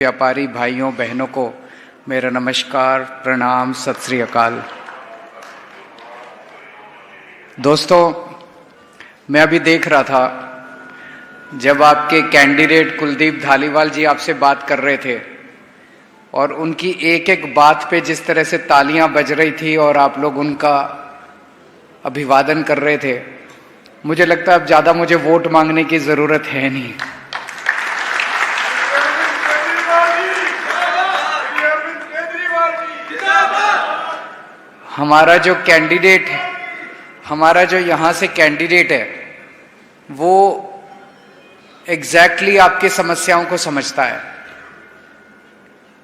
व्यापारी भाइयों बहनों को मेरा नमस्कार, प्रणाम, सत श्री अकाल। दोस्तों, मैं अभी देख रहा था जब आपके कैंडिडेट कुलदीप धालीवाल जी आपसे बात कर रहे थे और उनकी एक एक बात पे जिस तरह से तालियां बज रही थी और आप लोग उनका अभिवादन कर रहे थे, मुझे लगता है अब ज़्यादा मुझे वोट मांगने की ज़रूरत है नहीं। हमारा जो कैंडिडेट है, हमारा जो यहाँ से कैंडिडेट है, वो एग्जैक्टली आपकी समस्याओं को समझता है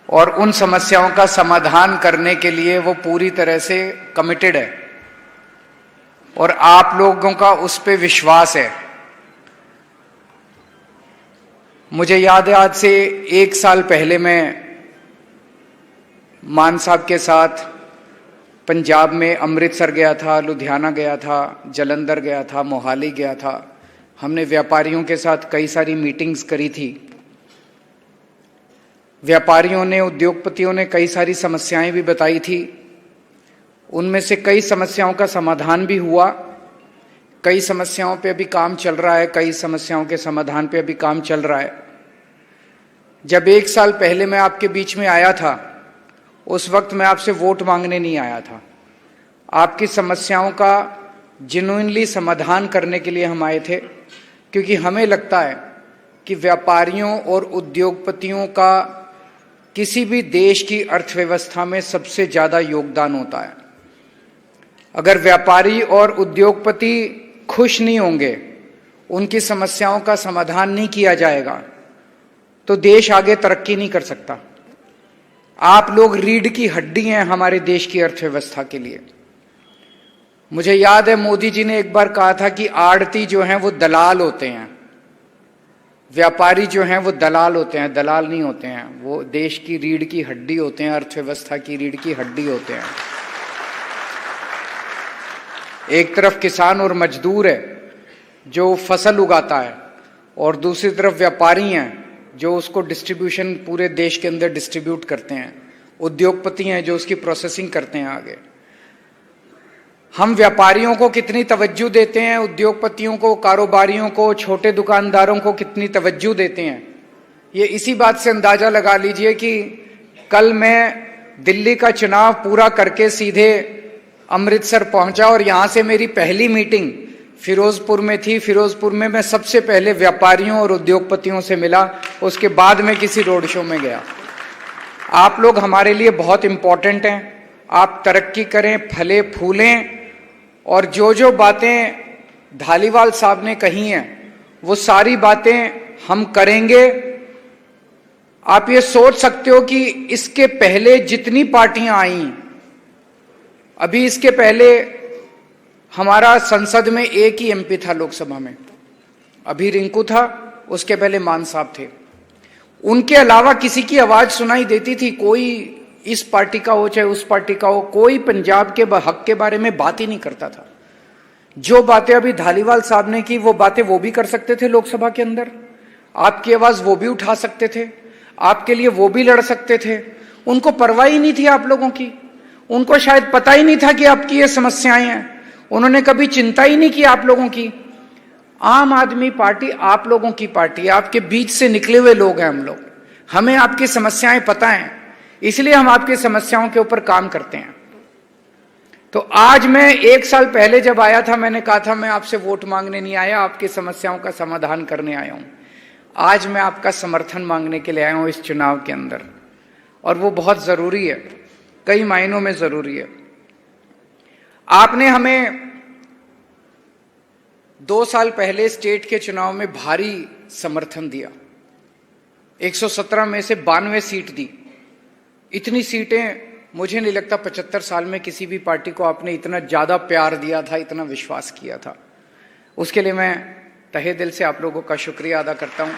और उन समस्याओं का समाधान करने के लिए वो पूरी तरह से कमिटेड है और आप लोगों का उस पे विश्वास है। मुझे याद है, आज से 1 साल पहले मैं मान साहब के साथ पंजाब में अमृतसर गया था, लुधियाना गया था, जलंधर गया था, मोहाली गया था। हमने व्यापारियों के साथ कई सारी मीटिंग्स करी थी। व्यापारियों ने, उद्योगपतियों ने कई सारी समस्याएं भी बताई थी। उनमें से कई समस्याओं का समाधान भी हुआ, कई समस्याओं पे अभी काम चल रहा है, कई समस्याओं के समाधान पे अभी काम चल रहा है। जब 1 साल पहले मैं आपके बीच में आया था, उस वक्त मैं आपसे वोट मांगने नहीं आया था। आपकी समस्याओं का जेन्युइनली समाधान करने के लिए हम आए थे, क्योंकि हमें लगता है कि व्यापारियों और उद्योगपतियों का किसी भी देश की अर्थव्यवस्था में सबसे ज़्यादा योगदान होता है। अगर व्यापारी और उद्योगपति खुश नहीं होंगे, उनकी समस्याओं का समाधान नहीं किया जाएगा, तो देश आगे तरक्की नहीं कर सकता। आप लोग रीढ़ की हड्डी हैं हमारे देश की अर्थव्यवस्था के लिए। मुझे याद है, मोदी जी ने एक बार कहा था कि आड़ती जो हैं वो दलाल होते हैं, व्यापारी जो हैं वो दलाल होते हैं, दलाल नहीं होते हैं। वो देश की रीढ़ की हड्डी होते हैं, अर्थव्यवस्था की रीढ़ की हड्डी होते हैं। एक तरफ किसान और मजदूर है जो फसल उगाता है, और दूसरी तरफ व्यापारी हैं जो उसको डिस्ट्रीब्यूशन पूरे देश के अंदर डिस्ट्रीब्यूट करते हैं, उद्योगपति हैं जो उसकी प्रोसेसिंग करते हैं आगे। हम व्यापारियों को कितनी तवज्जो देते हैं, उद्योगपतियों को, कारोबारियों को, छोटे दुकानदारों को कितनी तवज्जो देते हैं, ये इसी बात से अंदाजा लगा लीजिए कि कल मैं दिल्ली का चुनाव पूरा करके सीधे अमृतसर पहुंचा और यहां से मेरी पहली मीटिंग फिरोजपुर में थी। फिरोजपुर में मैं सबसे पहले व्यापारियों और उद्योगपतियों से मिला, उसके बाद मैं किसी रोड शो में गया। आप लोग हमारे लिए बहुत इंपॉर्टेंट हैं। आप तरक्की करें, फले फूलें, और जो जो बातें धालीवाल साहब ने कही हैं वो सारी बातें हम करेंगे। आप ये सोच सकते हो कि इसके पहले जितनी पार्टियां आई, अभी इसके पहले हमारा संसद में एक ही एमपी था लोकसभा में, अभी रिंकू था, उसके पहले मान साहब थे। उनके अलावा किसी की आवाज सुनाई देती थी? कोई इस पार्टी का हो चाहे उस पार्टी का हो, कोई पंजाब के हक के बारे में बात ही नहीं करता था। जो बातें अभी धालीवाल साहब ने की, वो बातें वो भी कर सकते थे लोकसभा के अंदर। आपकी आवाज वो भी उठा सकते थे, आपके लिए वो भी लड़ सकते थे। उनको परवाह ही नहीं थी आप लोगों की। उनको शायद पता ही नहीं था कि आपकी ये समस्याएं हैं। उन्होंने कभी चिंता ही नहीं की आप लोगों की। आम आदमी पार्टी आप लोगों की पार्टी है, आपके बीच से निकले हुए लोग हैं हम लोग। हमें आपकी समस्याएं पता हैं, इसलिए हम आपकी समस्याओं के ऊपर काम करते हैं। तो आज मैं 1 साल पहले जब आया था, मैंने कहा था मैं आपसे वोट मांगने नहीं आया, आपकी समस्याओं का समाधान करने आया हूं। आज मैं आपका समर्थन मांगने के लिए आया हूं इस चुनाव के अंदर, और वो बहुत जरूरी है, कई मायनों में जरूरी है। आपने हमें 2 साल पहले स्टेट के चुनाव में भारी समर्थन दिया, 117 में से 92 सीट दी। इतनी सीटें मुझे नहीं लगता 75 साल में किसी भी पार्टी को आपने इतना ज्यादा प्यार दिया था, इतना विश्वास किया था। उसके लिए मैं तहे दिल से आप लोगों का शुक्रिया अदा करता हूं।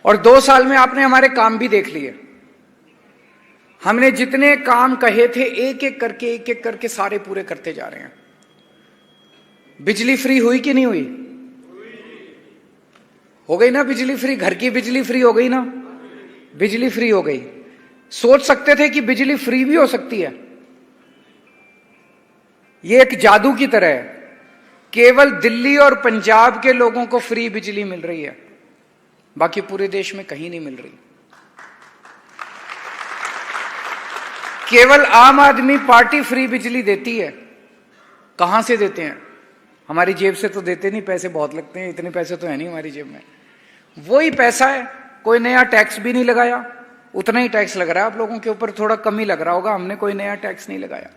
और 2 साल में आपने हमारे काम भी देख लिए। हमने जितने काम कहे थे, एक एक करके सारे पूरे करते जा रहे हैं। बिजली फ्री हुई कि नहीं हुई? हो गई ना बिजली फ्री, घर की बिजली फ्री हो गई ना, बिजली फ्री हो गई। सोच सकते थे कि बिजली फ्री भी हो सकती है? ये एक जादू की तरह है। केवल दिल्ली और पंजाब के लोगों को फ्री बिजली मिल रही है, बाकी पूरे देश में कहीं नहीं मिल रही। केवल आम आदमी पार्टी फ्री बिजली देती है। कहां से देते हैं? हमारी जेब से तो देते नहीं, पैसे बहुत लगते हैं, इतने पैसे तो है नहीं हमारी जेब में। वही पैसा है, कोई नया टैक्स भी नहीं लगाया, उतना ही टैक्स लग रहा है आप लोगों के ऊपर, थोड़ा कम ही लग रहा होगा, हमने कोई नया टैक्स नहीं लगाया।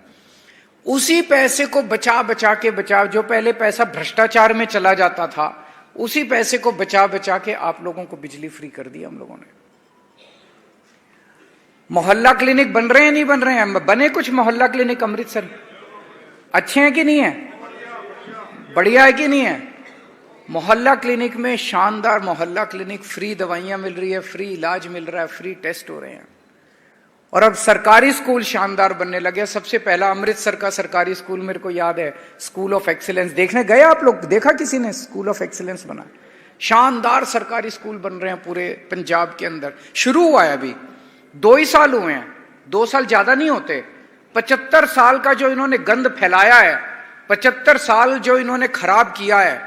उसी पैसे को बचा बचा के जो पहले पैसा भ्रष्टाचार में चला जाता था, उसी पैसे को बचा बचा के आप लोगों को बिजली फ्री कर दी हम लोगों ने। मोहल्ला क्लिनिक बन रहे हैं, नहीं बन रहे हैं? बने कुछ मोहल्ला क्लिनिक अमृतसर, अच्छे हैं कि नहीं है? बढ़िया है कि नहीं है? मोहल्ला क्लिनिक में शानदार मोहल्ला क्लिनिक, फ्री दवाइयां मिल रही है, फ्री इलाज मिल रहा है, फ्री टेस्ट हो रहे हैं। और अब सरकारी स्कूल शानदार बनने लगे। सबसे पहला अमृतसर का सरकारी स्कूल मेरे को याद है, स्कूल ऑफ एक्सीलेंस। देखने गए आप लोग? देखा किसी ने? स्कूल ऑफ एक्सीलेंस बना, शानदार सरकारी स्कूल बन रहे हैं पूरे पंजाब के अंदर। शुरू हुआ है अभी, 2 ही साल हुए हैं, 2 साल ज्यादा नहीं होते। 75 साल का जो इन्होंने गंद फैलाया है, 75 साल जो इन्होंने खराब किया है,